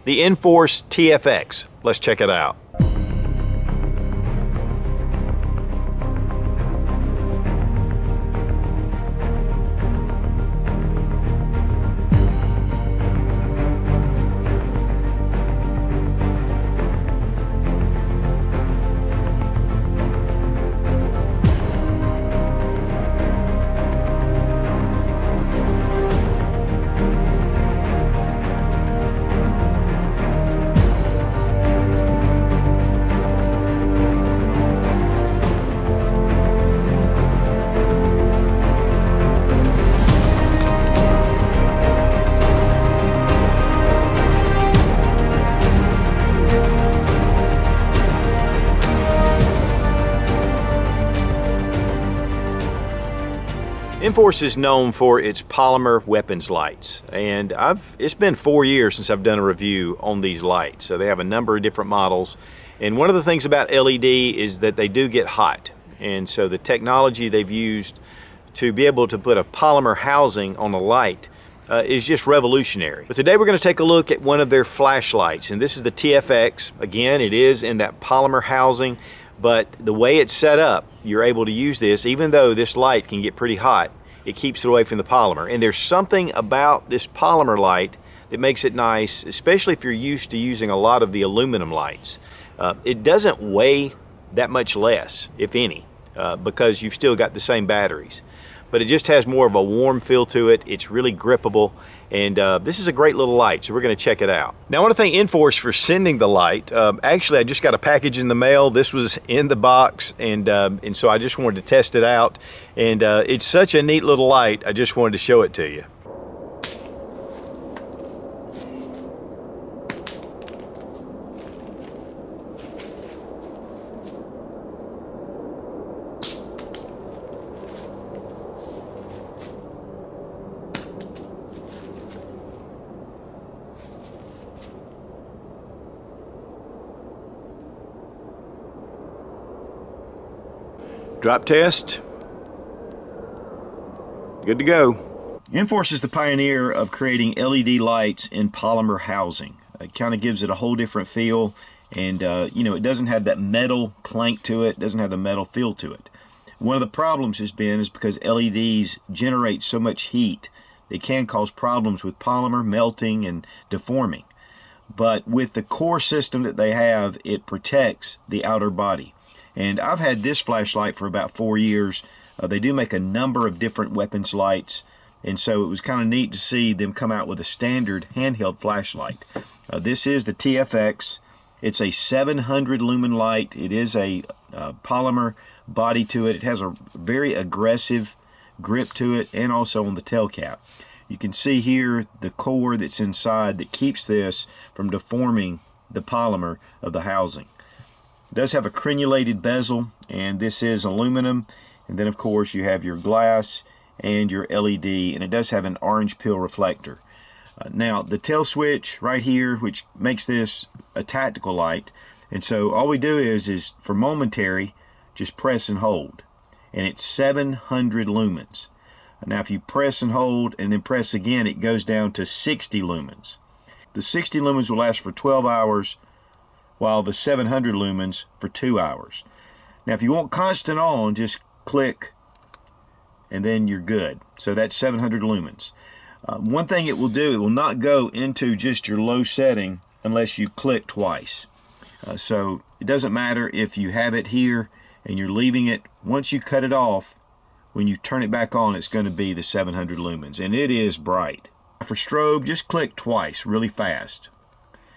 the Inforce TFX. Let's check it out. Inforce is known for its polymer weapons lights, and it's been 4 years since I've done a review on these lights. So they have a number of different models, and one of the things about LED is that they do get hot, and so the technology they've used to be able to put a polymer housing on a light is just revolutionary. But today we're going to take a look at one of their flashlights, and this is the TFX. Again, it is in that polymer housing, but the way it's set up, you're able to use this. Even though this light can get pretty hot, it keeps it away from the polymer. And there's something about this polymer light that makes it nice, especially if you're used to using a lot of the aluminum lights. It doesn't weigh that much less, if any, because you've still got the same batteries. But it just has more of a warm feel to it. It's really grippable, and this is a great little light, so we're going to check it out. Now I want to thank Inforce for sending the light. Actually, I just got a package in the mail. This was in the box, and so I just wanted to test it out, and it's such a neat little light. I just wanted to show it to you. Drop test. Good to go. Inforce is the pioneer of creating LED lights in polymer housing. It kind of gives it a whole different feel, and you know, it doesn't have that metal clank to it, doesn't have the metal feel to it. One of the problems has been is because LEDs generate so much heat, they can cause problems with polymer melting and deforming. But with the core system that they have, it protects the outer body. And I've had this flashlight for about 4 years. They do make a number of different weapons lights, and so it was kind of neat to see them come out with a standard handheld flashlight. This is the TFX. It's a 700 lumen light. It is a polymer body to it. It has a very aggressive grip to it, and also on the tail cap. You can see here the core that's inside that keeps this from deforming the polymer of the housing. It does have a crenulated bezel, and this is aluminum, and then of course you have your glass and your LED, and it does have an orange peel reflector. Now the tail switch right here, which makes this a tactical light, and so all we do is for momentary just press and hold, and it's 700 lumens. Now if you press and hold and then press again, it goes down to 60 lumens. The 60 lumens will last for 12 hours, while the 700 lumens for 2 hours. Now if you want constant on, just click and then you're good. So that's 700 lumens. One thing it will do, it will not go into just your low setting unless you click twice. So it doesn't matter if you have it here and you're leaving it. Once you cut it off, when you turn it back on, it's going to be the 700 lumens, and it is bright. For strobe, just click twice really fast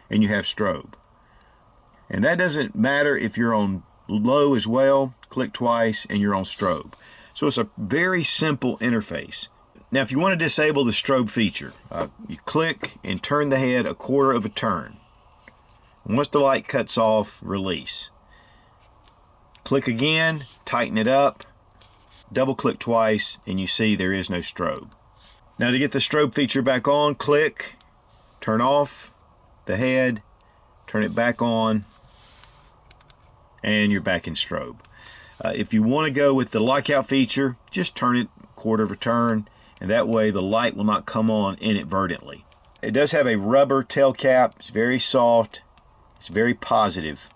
and you have strobe. And that doesn't matter if you're on low as well. Click twice and you're on strobe. So it's a very simple interface. Now if you want to disable the strobe feature, you click and turn the head 1/4 of a turn. Once the light cuts off, release. Click again, tighten it up, double click twice, and you see there is no strobe. Now to get the strobe feature back on, click, turn off the head, turn it back on, and you're back in strobe. If you want to go with the lockout feature, just turn it 1/4 of a turn, and that way the light will not come on inadvertently. It does have a rubber tail cap. It's very soft. It's very positive.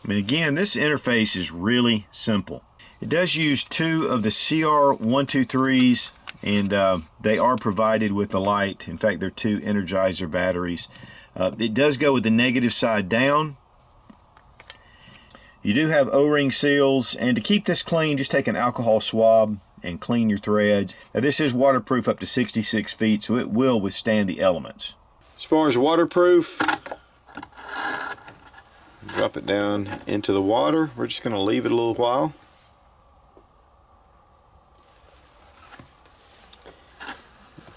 I mean, again, this interface is really simple. It does use 2 of the CR123s, and they are provided with the light. In fact, they're 2 Energizer batteries. It does go with the negative side down. You do have O-ring seals, and to keep this clean, just take an alcohol swab and clean your threads. Now, this is waterproof up to 66 feet, so it will withstand the elements. As far as waterproof, drop it down into the water. We're just going to leave it a little while.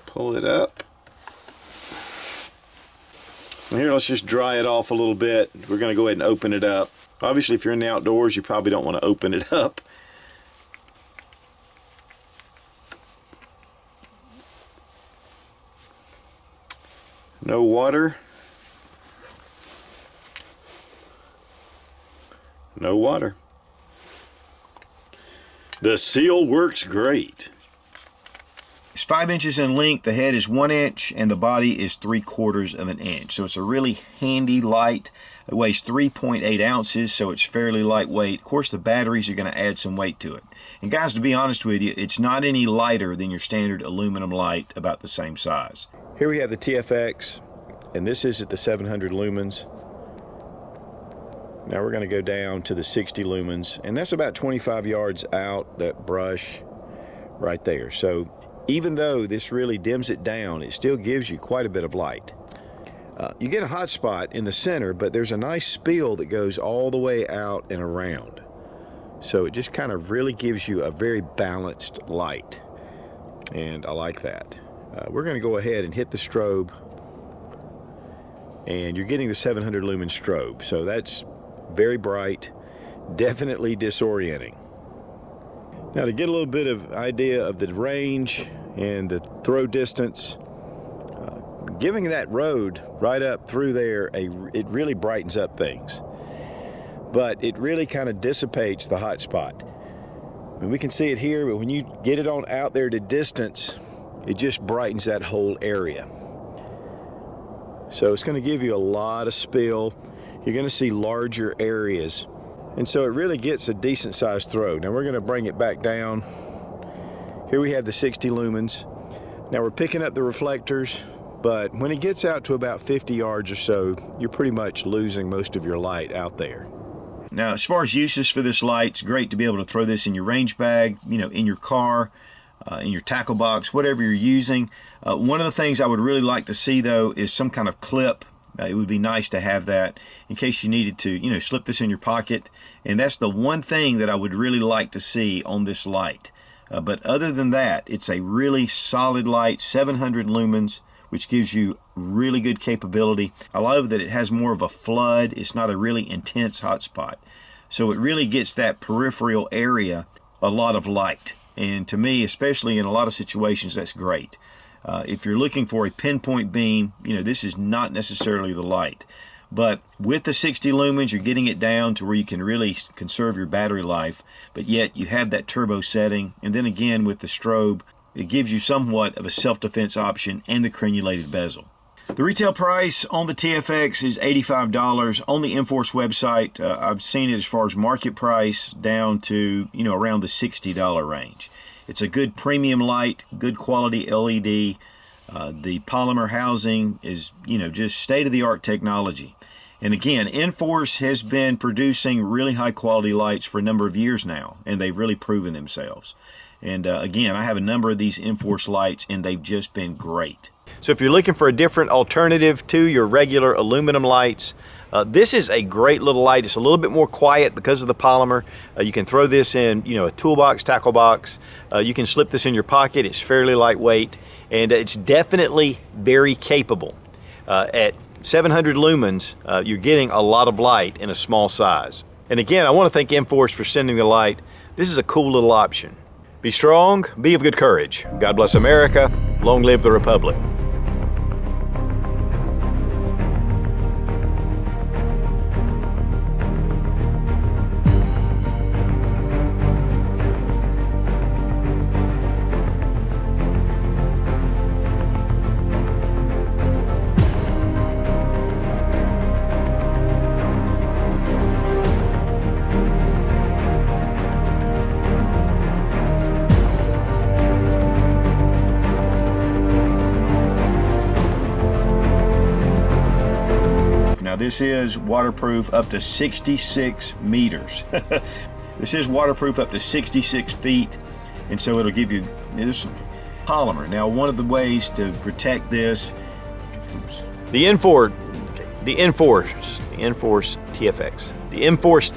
Pull it up. And here, let's just dry it off a little bit. We're going to go ahead and open it up. Obviously, if you're in the outdoors, you probably don't want to open it up. No water. No water. The seal works great. It's 5 inches in length, the head is 1 inch, and the body is 3/4 of an inch. So it's a really handy light. It weighs 3.8 ounces, so it's fairly lightweight. Of course, the batteries are going to add some weight to it. And guys, to be honest with you, it's not any lighter than your standard aluminum light, about the same size. Here we have the TFX, and this is at the 700 lumens. Now we're going to go down to the 60 lumens, and that's about 25 yards out, that brush right there. So even though this really dims it down, it still gives you quite a bit of light. You get a hot spot in the center, but there's a nice spill that goes all the way out and around. So it just kind of really gives you a very balanced light, and I like that. We're going to go ahead and hit the strobe, and you're getting the 700 lumen strobe. So that's very bright, definitely disorienting. Now, to get a little bit of idea of the range and the throw distance, giving that road right up through there, it really brightens up things. But it really kind of dissipates the hot spot. I mean, we can see it here, but when you get it on out there to distance, it just brightens that whole area. So it's going to give you a lot of spill. You're going to see larger areas. And so it really gets a decent sized throw. Now we're going to bring it back down. Here we have the 60 lumens. Now we're picking up the reflectors, but when it gets out to about 50 yards or so, you're pretty much losing most of your light out there. Now, as far as uses for this light, it's great to be able to throw this in your range bag, you know, in your car, in your tackle box, whatever you're using. One of the things I would really like to see, though, is some kind of clip. It would be nice to have that in case you needed to, you know, slip this in your pocket. And that's the one thing that I would really like to see on this light. But other than that, it's a really solid light, 700 lumens, which gives you really good capability. I love that it has more of a flood. It's not a really intense hot spot. So it really gets that peripheral area a lot of light. And to me, especially in a lot of situations, that's great. If you're looking for a pinpoint beam, you know, this is not necessarily the light. But with the 60 lumens, you're getting it down to where you can really conserve your battery life, but yet you have that turbo setting. And then again, with the strobe, it gives you somewhat of a self-defense option and the crenulated bezel. The retail price on the TFX is $85 on the Inforce website. I've seen it as far as market price down to, you know, around the $60 range. It's a good premium light, good quality LED. The polymer housing is, you know, just state-of-the-art technology. And again, Inforce has been producing really high-quality lights for a number of years now, and they've really proven themselves. And again, I have a number of these Inforce lights, and they've just been great. So if you're looking for a different alternative to your regular aluminum lights, this is a great little light. It's a little bit more quiet because of the polymer. You can throw this in, you know, a toolbox, tackle box. You can slip this in your pocket. It's fairly lightweight, and it's definitely very capable. At 700 lumens, you're getting a lot of light in a small size. And again, I want to thank Inforce for sending the light. This is a cool little option. Be strong, be of good courage. God bless America. Long live the Republic. this is waterproof up to 66 meters. This is waterproof up to 66 feet, and so it'll give you this polymer. Now, one of the ways to protect this, the Inforce TFX. The Inforce